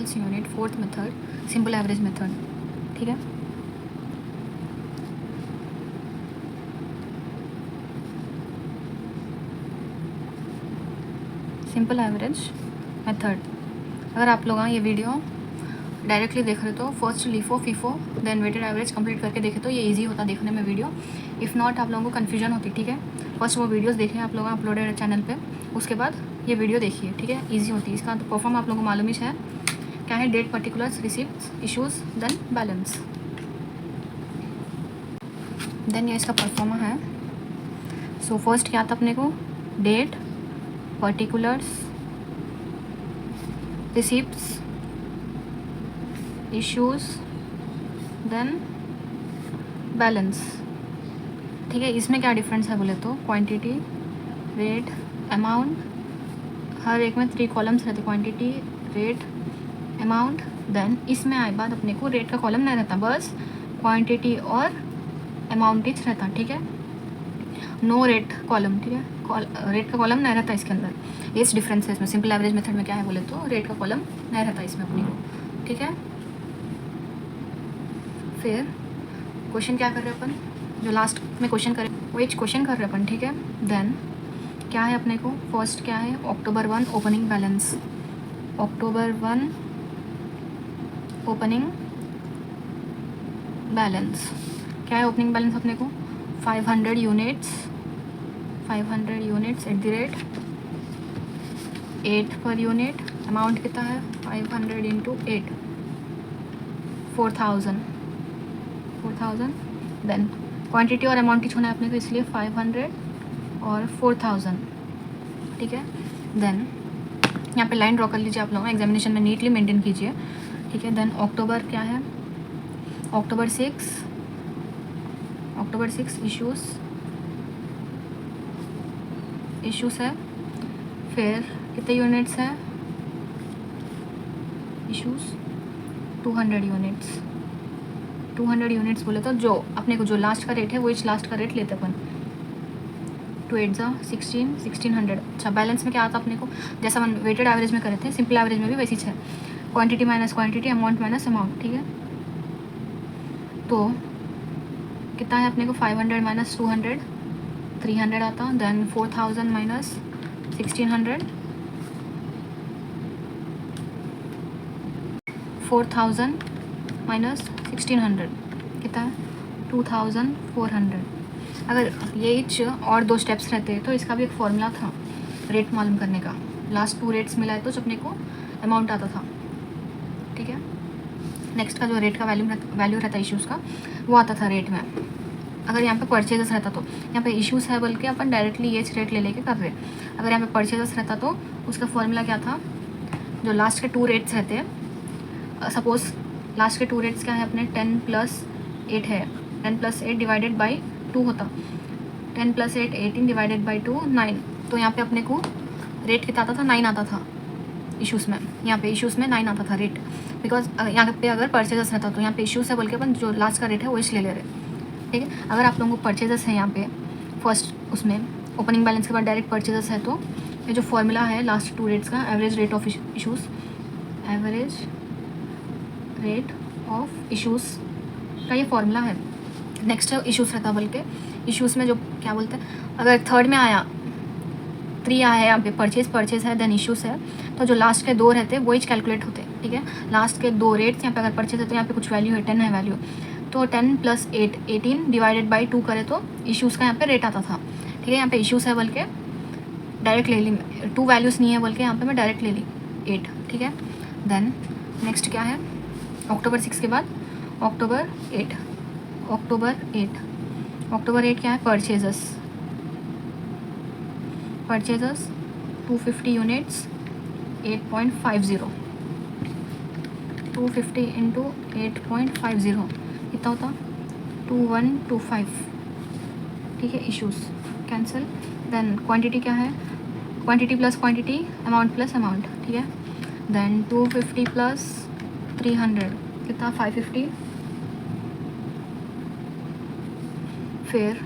Sales unit, fourth method simple average method, ठीक है। Simple average method. अगर आप लोग ये वीडियो डायरेक्टली देख रहे तो first LIFO FIFO then weighted average complete करके देखे तो ये इजी होता देखने में वीडियो। इफ़ नॉट आप लोगों को कन्फ्यूजन होती, ठीक है। फर्स्ट वो वीडियोस देखें आप लोग अपलोडेड है चैनल पे, उसके बाद ये वीडियो देखिए, ठीक है। इजी होती है। इसका तो परफॉर्म आप लोगों को मालूम ही है क्या है, date, particulars, receipts, issues, then balance. Then ये इसका परफॉर्मा है। सो फर्स्ट क्या था अपने को, date, particulars, receipts, issues, then balance, ठीक है। इसमें क्या डिफरेंस है बोले तो क्वांटिटी, रेट, अमाउंट, हर एक में 3 कॉलम्स रहते, क्वांटिटी, रेट, अमाउंट। देन इसमें आए बाद अपने को रेट का कॉलम नहीं रहता, बस क्वांटिटी और अमाउंट ही रहता, ठीक है। नो रेट कॉलम, ठीक है। रेट का कॉलम नहीं रहता इसके अंदर। इस डिफरेंस है इसमें। सिंपल एवरेज मेथड में क्या है बोले तो रेट का कॉलम नहीं रहता इसमें अपने को, ठीक है। फिर क्वेश्चन क्या कर रहे हैं अपन, जो लास्ट में क्वेश्चन करें वही क्वेश्चन कर रहे हैं अपन, ठीक है। देन क्या है अपने को, फर्स्ट क्या है, अक्टूबर 1 ओपनिंग बैलेंस, अक्टूबर 1 ओपनिंग बैलेंस। क्या है ओपनिंग बैलेंस अपने को, 500 units, 500 units at the rate 8 per unit. Amount कितना है, 500 इंटू 8, 4000। देन क्वांटिटी और अमाउंट ही छोड़ना है अपने को, इसलिए 500 और 4000, ठीक है। देन यहाँ पे लाइन ड्रॉ कर लीजिए आप लोग, एग्जामिनेशन में नीटली मेंटेन कीजिए, ठीक है। देन अक्टूबर क्या है, अक्टूबर 6 इश्यूज़ है। फिर कितने यूनिट्स है, इश्यूज़ 200 यूनिट्स। 200 यूनिट्स बोले तो जो अपने को जो लास्ट का रेट है वो इस लास्ट का रेट लेते अपन, 2 8 जा 16, 1600। अच्छा बैलेंस में क्या आता अपने को, जैसा हम वेटेड एवरेज में करे थे, सिंपल एवरेज में भी वैसी है, quantity minus quantity, amount minus amount, ठीक है। तो कितना है अपने को, 500 माइनस 200 300 आता। देन 4000 माइनस 1600, 4000 माइनस 1600 कितना है, 2400। अगर ये और 2 स्टेप्स रहते तो इसका भी एक फॉर्मूला था रेट मालूम करने का। लास्ट 2 रेट्स मिलाए तो अपने को अमाउंट आता था, ठीक है। नेक्स्ट का जो रेट का वैल्यू रहता है इश्यूज़ का, वो आता था रेट में। अगर यहाँ पे परचेजेस रहता तो यहाँ पे इश्यूज़ है बोल के अपन डायरेक्टली ये रेट ले लेके कर रहे। अगर यहाँ पे परचेजेस रहता तो उसका फॉर्मूला क्या था, जो लास्ट के 2 रेट्स रहते हैं, सपोज लास्ट के 2 रेट्स क्या है अपने, 10 + 8 है, 10 + 8 डिवाइडेड बाई 2 होता, 10 + 8 18 डिवाइडेड बाई 2 9। तो यहाँ पे अपने को रेट कितना आता था, 9 आता था इश्यूज़ में। यहाँ पे इश्यूज़ में 9 आता था रेट, बिकॉज यहाँ पे अगर परचेजेस रहता तो यहाँ पे इश्यूज़ है बोल के अपन जो लास्ट का रेट है वो इस ले ले रहे, ठीक है। अगर आप लोगों को परचेजेस है यहाँ पे फर्स्ट उसमें ओपनिंग बैलेंस के बाद डायरेक्ट परचेजेस है तो ये जो फॉर्मूला है लास्ट 2 रेट्स का, average rate of issues, average rate of issues का ये फॉर्मूला है। नेक्स्ट इश्यूज़ रहता बल्कि इश्यूज़ में जो क्या बोलते हैं, अगर थर्ड में आया 3 आया है यहाँ पे, परचेज है, देन इश्यूज़ है, तो जो लास्ट के 2 रहते वो ही कैलकुलेट होते, ठीक है। लास्ट के 2 रेट्स यहाँ पे अगर परचेज है तो यहाँ पे कुछ वैल्यू है, 10 है वैल्यू, तो 10 + 8 18 डिवाइडेड बाई 2 करे तो इश्यूज़ का यहाँ पे रेट आता था, ठीक है। यहाँ पे इश्यूज़ है बोल के डायरेक्ट ले ली, 2 वैल्यूज़ नहीं है बोल के यहाँ पे मैं डायरेक्ट ले ली 8, ठीक है। देन नेक्स्ट क्या है, अक्टूबर 6 के बाद अक्टूबर 8 क्या है, परचेजेस 250 यूनिट्स 8.50, 250 इंटू 8.50 कितना होता, 2125, ठीक है। Issues cancel. देन क्वांटिटी क्या है, quantity plus quantity, amount plus amount, ठीक है। देन 250 + 300 कितना, 550। फिर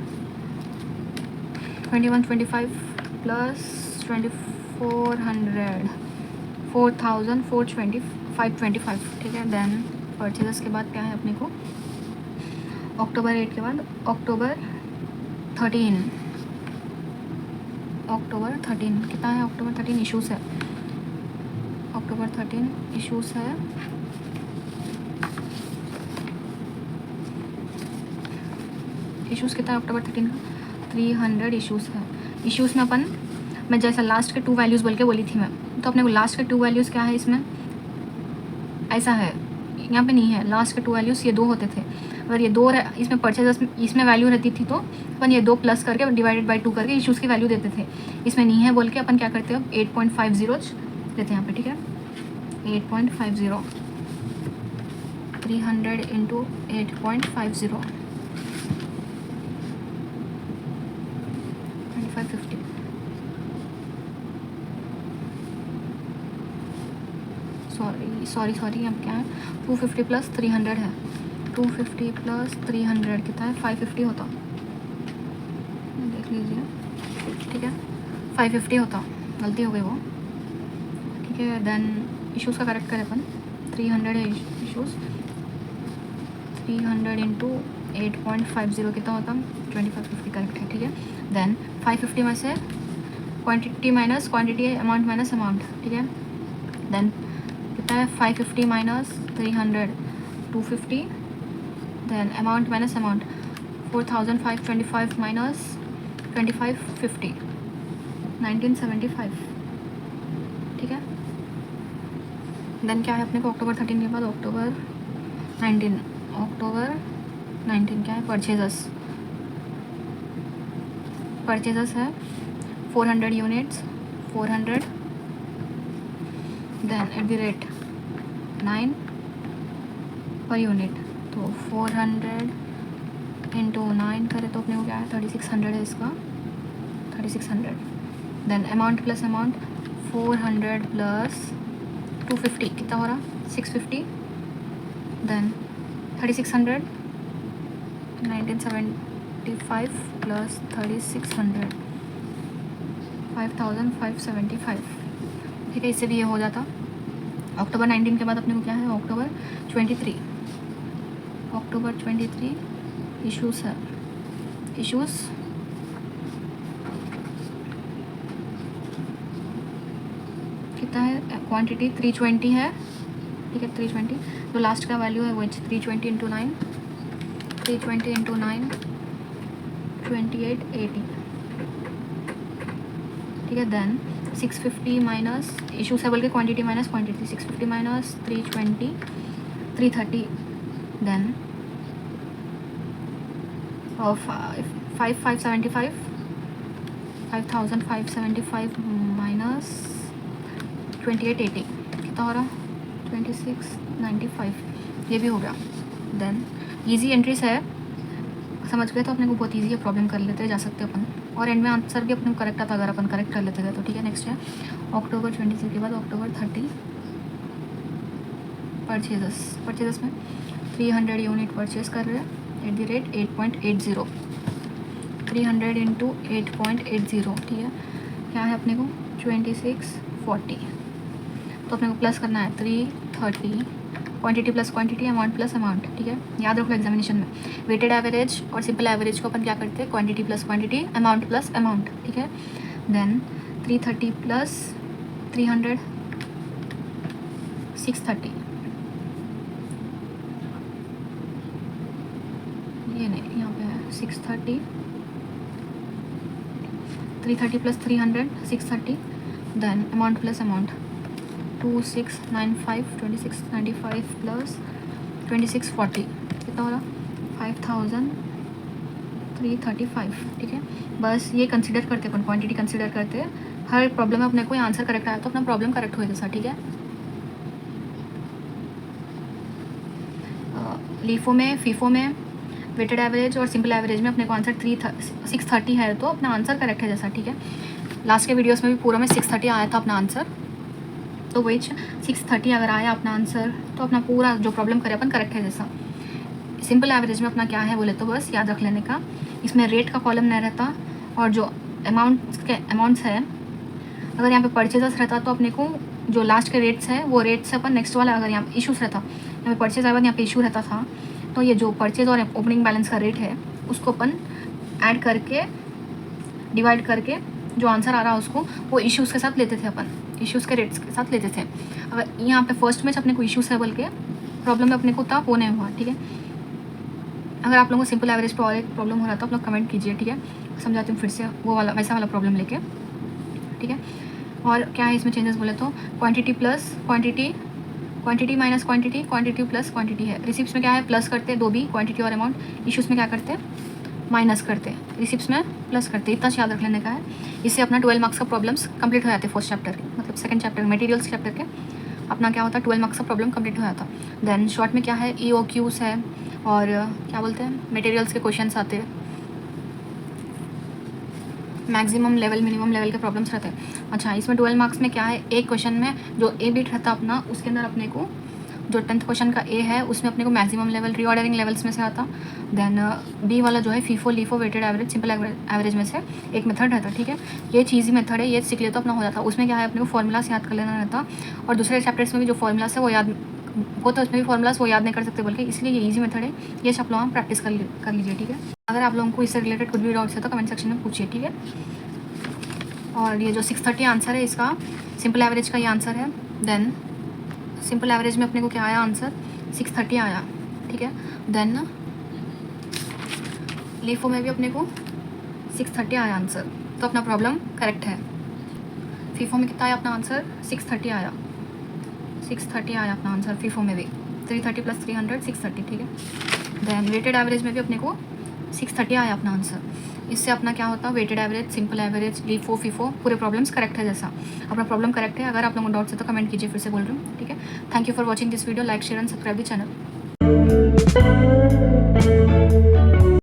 2125 + 2400 4425 525, ठीक है। देन परचेजेस के बाद क्या है अपने को, अक्टूबर 8 के बाद अक्टूबर 13, अक्टूबर 13 कितना है, अक्टूबर 13 इशूज़ है, अक्टूबर 13 इशूज़ है, इशूज़ कितना है अक्टूबर 13 का, 300 इशूज़ है। इशूज़ में अपन, मैं जैसा लास्ट के 2 वैल्यूज़ बोल के बोली थी मैं, तो अपने को लास्ट के 2 वैल्यूज़ क्या है इसमें, ऐसा है, यहाँ पे नहीं है लास्ट के 2 वैल्यूज़, ये 2 होते थे। अगर ये 2 इसमें परचेज इसमें वैल्यू रहती थी तो अपन ये 2 प्लस करके डिवाइडेड बाई 2 करके इशूज़ की वैल्यू देते थे। इसमें नहीं है बोल के अपन क्या करते हैं, अब 8.50 देते हैं यहाँ पे, ठीक है। 8.50, 300 इंटू 8.50, 2550, सॉरी अब क्या है, 250 प्लस 300 है, 250 प्लस 300 कितना है, 550 होता, देख लीजिए, ठीक है, 550 होता, गलती हो गई वो, ठीक है। देन इशूज़ का करेक्ट करें अपन, 300 है इशूज़, 300 इंटू 8.50 कितना होता, 2550 करेक्ट है, ठीक है। देन 550 में से quantity minus quantity, amount minus amount, ठीक है। देन कितना है, 550 minus 300, 250, then amount minus amount, 4525 minus 2550, 1975, ठीक है। देन क्या है अपने को, अक्टूबर 13 के बाद अक्टूबर 19, अक्टूबर 19 क्या है, परचेजस है 400 units, 400, then at the rate 9 per unit, तो 400 इंटू 9 करें तो अपने को क्या है, 3600 है इसका, 3600। Then amount plus amount, 400 plus 250 कितना हो रहा, 650, देन 3600, 1975 प्लस 3600, 5575, ठीक है। इससे भी ये हो जाता। अक्टूबर 19 के बाद अपने को क्या है, अक्टूबर 23, अक्टूबर 23 इशूज़ है, इशूज़ कितना है, क्वांटिटी 320 है, ठीक है, 320, जो लास्ट का वैल्यू है वो 320 इंटू 9, 320 इंटू 9, 2880, ठीक है। देन 650 माइनस इशू से बोल के quantity minus quantity, 650 minus 320, 330, then 5575, 5575 minus 2880 कितना हो रहा, 2695, ये भी हो गया। देन ईजी एंट्रीज है, समझ गए तो अपने को बहुत ईजी है, प्रॉब्लम कर लेते जा सकते अपन, और एंड में आंसर भी अपने को करेक्ट आता अगर अपन करेक्ट कर लेते थे तो, ठीक है। नेक्स्ट है अक्टूबर 23 के बाद अक्टूबर 30, परचेजस में 300 यूनिट परचेज कर रहे हैं एट द रेट 8.80, 300 इंटू 8.80, ठीक है। क्या है अपने को 2640, तो अपने को प्लस करना है 330, quantity plus quantity, amount plus amount, ठीक है। याद रखो एग्जामिनेशन में वेटेड एवरेज और सिंपल एवरेज को अपन क्या करते हैं, quantity plus quantity, amount plus amount, ठीक है। देन 330 प्लस 300, 630, ये नहीं, यहाँ पे है 630, 330 plus 300, 630, then amount plus amount 2695, 2695 plus 2640 कितना हो रहा, 5335, ठीक है। बस ये कंसिडर करते अपन, क्वांटिटी कंसिडर करते हैं, हर प्रॉब्लम में अपने को आंसर करेक्ट आया तो अपना प्रॉब्लम करेक्ट हो जैसा, ठीक है। लीफो में, फीफो में, वेटेड एवरेज और सिंपल एवरेज में अपने को आंसर 630 है तो अपना आंसर करेक्ट है जैसा, ठीक है। लास्ट के वीडियोस में भी पूरा में 630 आया था अपना आंसर, तो वही 630 अगर आया अपना आंसर तो अपना पूरा जो प्रॉब्लम करे अपन करेक्ट है जैसा। सिंपल एवरेज में अपना क्या है बोले तो बस याद रख लेने का, इसमें रेट का कॉलम नहीं रहता, और जो अमाउंट्स है, अगर यहाँ पे परचेजर्स रहता तो अपने को जो लास्ट के रेट्स है वो रेट से अपन नेक्स्ट वाला, अगर यहाँ इशूज़ रहता, यहाँ पे परचेज आया, यहाँ पे इशू रहता था, तो ये जो परचेज और ओपनिंग बैलेंस का रेट है उसको अपन ऐड करके डिवाइड करके जो आंसर आ रहा है उसको वो इश्यूज़ के साथ लेते थे अपन, इश्यूज़ के रेट्स के साथ लेते थे। अगर यहाँ पे फर्स्ट में अपने को इश्यूज़ है बोल के प्रॉब्लम में अपने को था, वो नहीं हुआ, ठीक है। अगर आप लोगों को सिंपल एवरेज पे और एक प्रॉब्लम हो रहा था, आप लोग कमेंट कीजिए, ठीक है, समझाती हूँ फिर से वो वाला वैसा वाला प्रॉब्लम लेके, ठीक है। और क्या है इसमें चेंजेस बोले तो quantity plus quantity, quantity minus quantity, quantity plus quantity है। रिसिप्ट्स में क्या है प्लस करते दो भी क्वांटिटी और अमाउंट, इश्यूज़ में क्या करते माइनस करते, रिसिप्ट्स में प्लस करते, इतना याद रख लेने का है। इससे अपना 12 मार्क्स का प्रॉब्लम्स कंप्लीट हो जाते फर्स्ट चैप्टर के, मतलब सेकंड चैप्टर मटेरियल्स चैप्टर के अपना क्या होता है 12 मार्क्स का प्रॉब्लम कंप्लीट हो जाता। देन शॉर्ट में क्या है EOQs है और क्या बोलते हैं मटेरियल्स के क्वेश्चंस आते हैं, मैक्सिमम लेवल मिनिमम लेवल के प्रॉब्लम्स रहते हैं। अच्छा इसमें 12 मार्क्स में क्या है, एक क्वेश्चन में जो ए बिट रहता अपना उसके अंदर अपने को जो 10th क्वेश्चन का ए है उसमें अपने को मैक्सिमम लेवल रीऑर्डरिंग लेवल्स में से आता। देन बी वाला जो है FIFO LIFO weighted average simple average में से एक मेथड रहता, ठीक है। ये चीज़ ही मेथड है, ये सीख ले तो अपना हो जाता। उसमें क्या है अपने को फॉर्मूलास याद कर लेना रहता, और दूसरे चैप्टर्स में भी जो फॉर्मूलास है वो याद होता है, उसमें भी फॉर्मूलास वो याद नहीं कर सकते बोल के, इसलिए ये ईजी मेथड है, ये सब लोग प्रैक्टिस कर लीजिए, ठीक है। अगर आप लोगों को इससे रिलेटेड कुछ भी डाउट्स है तो कमेंट सेक्शन में पूछिए, ठीक है। और ये जो 630 आंसर है इसका सिंपल एवरेज का ये आंसर है। देन सिंपल एवरेज में अपने को क्या आया आंसर 630 आया, ठीक है। देन लीफो में भी अपने को 630 आया आंसर, तो अपना प्रॉब्लम करेक्ट है। फीफो में कितना आया अपना आंसर 630 आया, 630 आया अपना आंसर फीफो में भी 330 + 300 630, ठीक है। देन वेटेड एवरेज में भी अपने को 630 आया अपना आंसर। इससे अपना क्या होता है weighted average simple average LIFO FIFO पूरे प्रॉब्लम्स करेक्ट है, जैसा अपना प्रॉब्लम करेक्ट है। अगर आप लोगों को डाउट्स है तो कमेंट कीजिए, फिर से बोल रही हूँ, ठीक है। Thank you for watching this video, like share and subscribe the channel.